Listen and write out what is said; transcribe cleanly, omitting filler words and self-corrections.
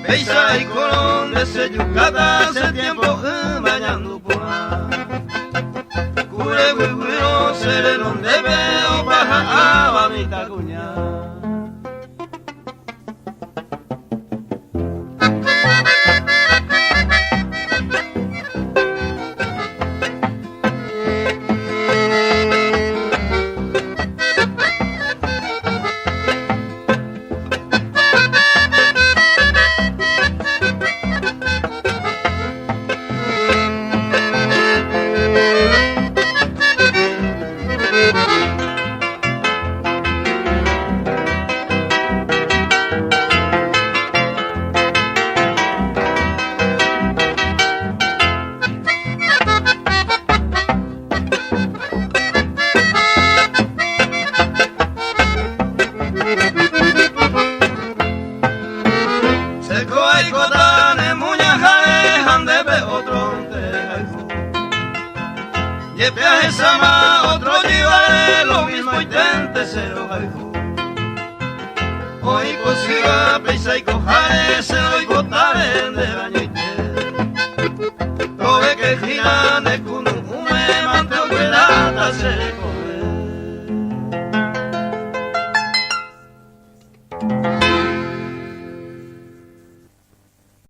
Peisa y Colón de Seyucata hace tiempo bañando por Cure huihuiro sereno de veo baja a babita cuña. Yepeaje sama otro llevaré lo mismo intente ser ojalú. Hoy consiga peisa y cojare se doy botar de baño y te. Tobe que gira de cuno me manteo que lata se coge.